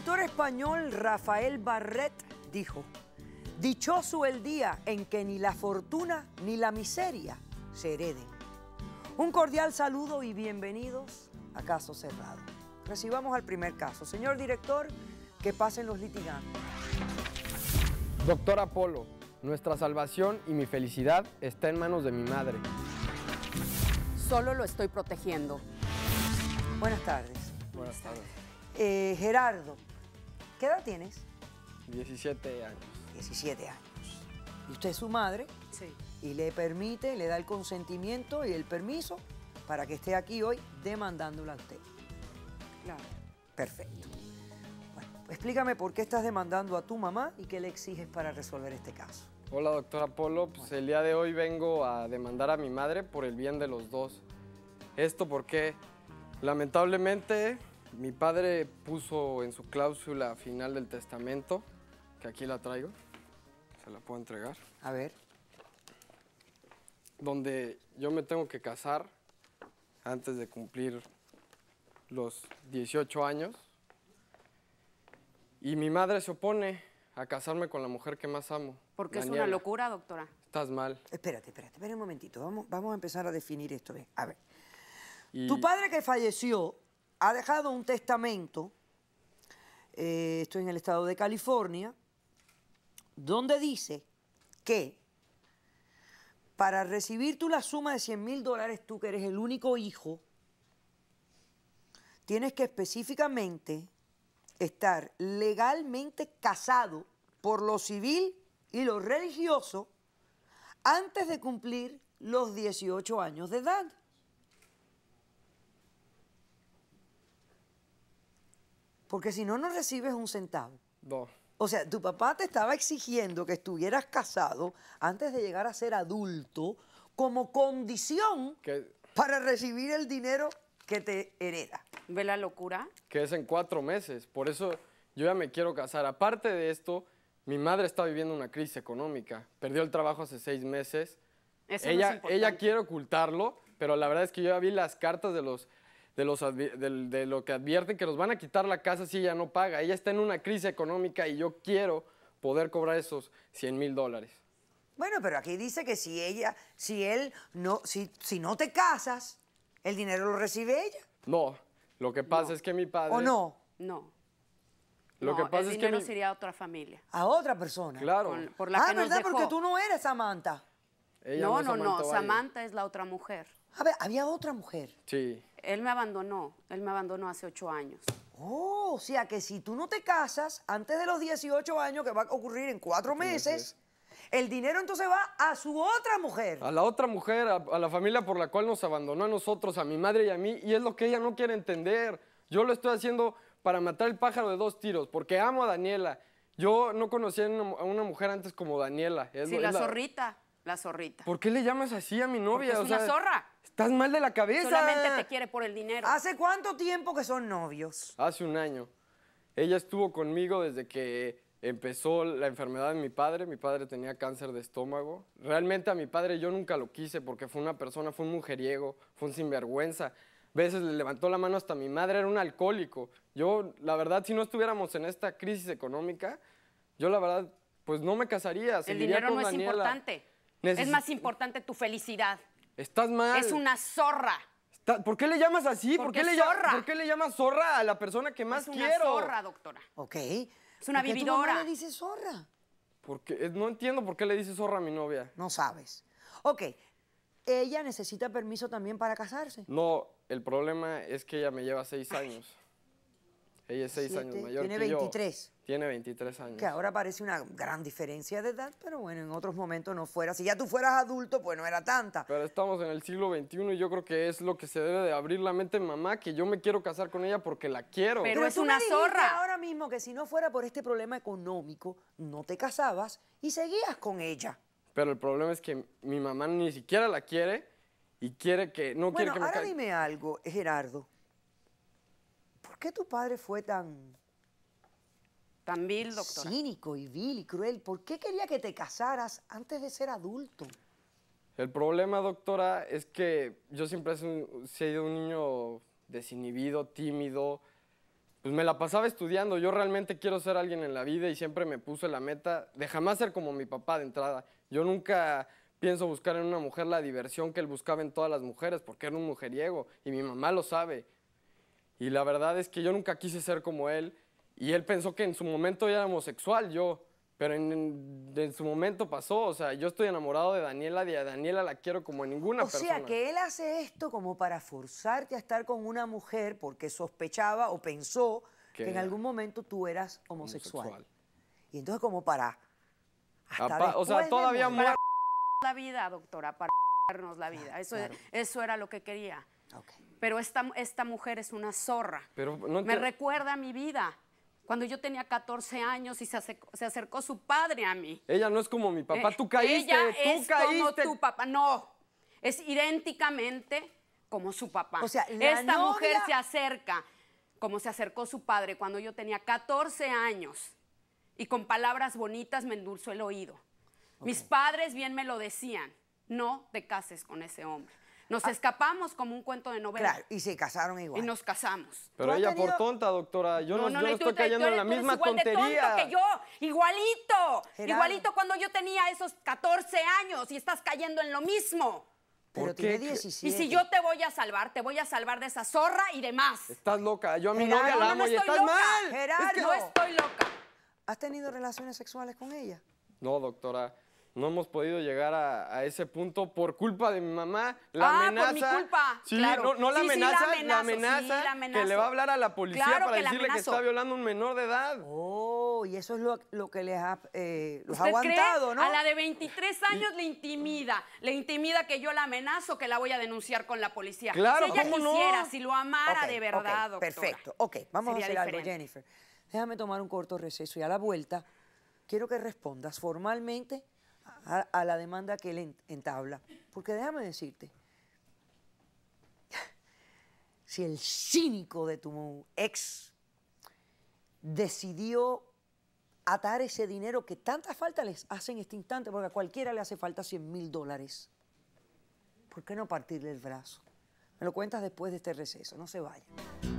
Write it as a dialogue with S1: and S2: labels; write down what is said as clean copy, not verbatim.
S1: escritor español Rafael Barret dijo: dichoso el día en que ni la fortuna ni la miseria se hereden. Un cordial saludo y bienvenidos a Caso Cerrado. Recibamos al primer caso. Señor director, que pasen los litigantes.
S2: Doctor Apolo, nuestra salvación y mi felicidad está en manos de mi madre.
S3: Solo lo estoy protegiendo.
S1: Buenas tardes.
S2: Buenas tardes.
S1: Gerardo, ¿qué edad tienes?
S2: 17 años.
S1: 17 años. ¿Y usted es su madre?
S3: Sí.
S1: Y le permite, le da el consentimiento y el permiso para que esté aquí hoy demandándola a usted.
S3: Claro.
S1: Perfecto. Bueno, explícame por qué estás demandando a tu mamá y qué le exiges para resolver este caso.
S2: Hola, doctor Apolo. Pues el día de hoy vengo a demandar a mi madre por el bien de los dos. Esto porque, lamentablemente, mi padre puso en su cláusula final del testamento, que aquí la traigo, se la puedo entregar,
S1: A ver.
S2: donde yo me tengo que casar antes de cumplir los 18 años. Y mi madre se opone a casarme con la mujer que más amo.
S3: Porque es
S2: Daniela.
S3: una locura, doctora.
S2: Estás mal.
S1: Espérate un momentito. Vamos a empezar a definir esto. Ven, a ver.
S2: Y
S1: Tu padre que falleció ha dejado un testamento, esto en el estado de California, donde dice que para recibir tú la suma de $100,000, tú que eres el único hijo, tienes que específicamente estar legalmente casado por lo civil y lo religioso antes de cumplir los 18 años de edad. Porque si no, no recibes un centavo.
S2: no.
S1: O sea, tu papá te estaba exigiendo que estuvieras casado antes de llegar a ser adulto como condición
S2: Que
S1: para recibir el dinero que te hereda.
S3: ¿Ve la locura?
S2: es en 4 meses. Por eso yo ya me quiero casar. Aparte de esto, mi madre está viviendo una crisis económica. Perdió el trabajo hace 6 meses.
S3: Eso no es
S2: Ella
S3: importante.
S2: quiere ocultarlo, pero la verdad es que yo ya vi las cartas de lo que advierten que nos van a quitar la casa si ella no paga. Ella está en una crisis económica y yo quiero poder cobrar esos $100,000.
S1: Bueno, pero aquí dice que si no te casas, el dinero lo recibe ella.
S2: No, lo que pasa
S3: No.
S2: es que mi padre...
S1: ¿O no?
S3: No.
S2: Lo
S3: No,
S2: que pasa
S3: el
S2: es que
S3: dinero
S2: mi...
S3: sería a otra familia.
S1: A otra persona.
S2: Claro,
S3: Por la que nos
S1: ¿verdad?
S3: dejó.
S1: Porque tú no eres Samantha.
S2: ella
S3: No,
S2: es
S3: no,
S2: Samantha Valle.
S3: Samantha es la otra mujer.
S1: A ver, había otra mujer.
S2: Sí.
S3: Él me abandonó hace 8 años.
S1: Oh, o sea que si tú no te casas antes de los 18 años, que va a ocurrir en 4 meses, el dinero entonces va a su otra mujer.
S2: A la otra mujer, a la familia por la cual nos abandonó a nosotros, a mi madre y a mí, y es lo que ella no quiere entender. Yo lo estoy haciendo para matar el pájaro de 2 tiros, porque amo a Daniela. Yo no conocía a una mujer antes como Daniela.
S3: Sí, la zorrita, la zorrita.
S2: ¿Por qué le llamas así a mi novia?
S3: Porque es una zorra.
S2: Estás mal de la cabeza.
S3: Solamente te quiere por el dinero.
S1: ¿Hace cuánto tiempo que son novios?
S2: Hace 1 año. Ella estuvo conmigo desde que empezó la enfermedad de mi padre. Mi padre tenía cáncer de estómago. Realmente a mi padre yo nunca lo quise porque fue una persona, fue un mujeriego, fue un sinvergüenza. Veces le levantó la mano hasta mi madre, era un alcohólico. Yo, la verdad, si no estuviéramos en esta crisis económica, yo la verdad, pues no me casaría.
S3: El
S2: seguiría
S3: dinero
S2: con
S3: no es
S2: Daniela.
S3: importante. Es más importante tu felicidad.
S2: Estás mal.
S3: Es una zorra.
S2: ¿Por qué le llamas así?
S3: Porque
S2: ¿Por qué,
S3: es zorra.
S2: ¿Por qué le llamas zorra a la persona que más
S3: Es una
S2: quiero?
S3: zorra, doctora.
S1: Ok.
S3: Es una
S1: ¿Por qué tu
S3: vividora.
S1: mamá le dice zorra?
S2: Porque no entiendo por qué le dices zorra a mi novia.
S1: No sabes. Ok. Ella necesita permiso también para casarse.
S2: No, el problema es que ella me lleva 6 años. Ella es 6 años mayor
S1: Tiene
S2: que yo.
S1: 23.
S2: Tiene 23 años.
S1: Que ahora parece una gran diferencia de edad, pero bueno, en otros momentos no fuera. Si ya tú fueras adulto, pues no era tanta.
S2: Pero estamos en el siglo XXI y yo creo que es lo que se debe de abrir la mente de mamá, que yo me quiero casar con ella porque la quiero.
S3: Pero es
S1: tú
S3: una
S1: me dijiste
S3: zorra.
S1: ahora mismo que si no fuera por este problema económico, no te casabas y seguías con ella.
S2: Pero el problema es que mi mamá ni siquiera la quiere y quiere que no quiere
S1: Bueno,
S2: que me
S1: ahora
S2: case.
S1: dime algo, Gerardo. ¿Por qué tu padre fue tan
S3: Tan vil, doctora.
S1: cínico y vil y cruel? ¿Por qué quería que te casaras antes de ser adulto?
S2: El problema, doctora, es que yo siempre he sido un niño desinhibido, tímido, pues me la pasaba estudiando. Yo realmente quiero ser alguien en la vida y siempre me puse la meta de jamás ser como mi papá de entrada. Yo nunca pienso buscar en una mujer la diversión que él buscaba en todas las mujeres, porque era un mujeriego y mi mamá lo sabe. Y la verdad es que yo nunca quise ser como él y él pensó que en su momento ya era homosexual yo, pero en su momento pasó. O sea, yo estoy enamorado de Daniela y a Daniela la quiero como a ninguna persona.
S1: O sea, que él hace esto como para forzarte a estar con una mujer porque sospechaba o pensó que en algún momento tú eras homosexual. Y entonces como para...
S3: o sea, todavía para la vida, doctora, para darnos la vida. Eso era lo que quería.
S1: Okay.
S3: Pero esta mujer es una zorra.
S2: Pero no
S3: me recuerda a mi vida. Cuando yo tenía 14 años y se acercó su padre a mí.
S2: Ella no es como mi papá, tú caíste,
S3: como tu papá. No, es idénticamente como su papá.
S1: O sea,
S3: esta mujer se acerca como se acercó su padre cuando yo tenía 14 años y con palabras bonitas me endulzó el oído. Okay. Mis padres bien me lo decían, no te cases con ese hombre. Nos escapamos como un cuento de novela.
S1: Claro, y se casaron igual.
S3: Y nos casamos.
S2: Pero ella por tonta, doctora. Yo no estoy cayendo en la misma tontería.
S3: Igual de tonto que yo, igualito. Gerardo. Igualito cuando yo tenía esos 14 años y estás cayendo en lo mismo.
S1: Pero tiene 17.
S3: Y si yo te voy a salvar de esa zorra y demás.
S2: Estás loca. Yo a mi novia la amo y estás mal.
S1: Gerardo.
S3: Es que no estoy loca.
S1: ¿Has tenido relaciones sexuales con ella?
S2: No, doctora. No hemos podido llegar a ese punto por culpa de mi mamá. La amenaza.
S3: Por mi culpa.
S2: Sí,
S3: claro.
S2: no la amenaza,
S3: la amenaza
S2: que le va a hablar a la policía para decirle que está violando a un menor de edad.
S1: Oh, y eso es lo que les ha, los ha
S3: ¿Usted
S1: aguantado,
S3: cree?
S1: ¿no?
S3: A la de 23 años le intimida que yo la amenazo, que la voy a denunciar con la policía.
S2: Claro,
S3: si ella
S2: ¿cómo
S3: quisiera,
S2: no?
S3: si lo amara de verdad, doctora.
S1: Perfecto. Ok, vamos a hacer algo, Jennifer. Déjame tomar un corto receso y a la vuelta quiero que respondas formalmente a la demanda que él entabla. Porque déjame decirte, si el cínico de tu ex decidió atar ese dinero que tanta falta les hace en este instante, porque a cualquiera le hace falta $100,000, ¿por qué no partirle el brazo? Me lo cuentas después de este receso, no se vayan.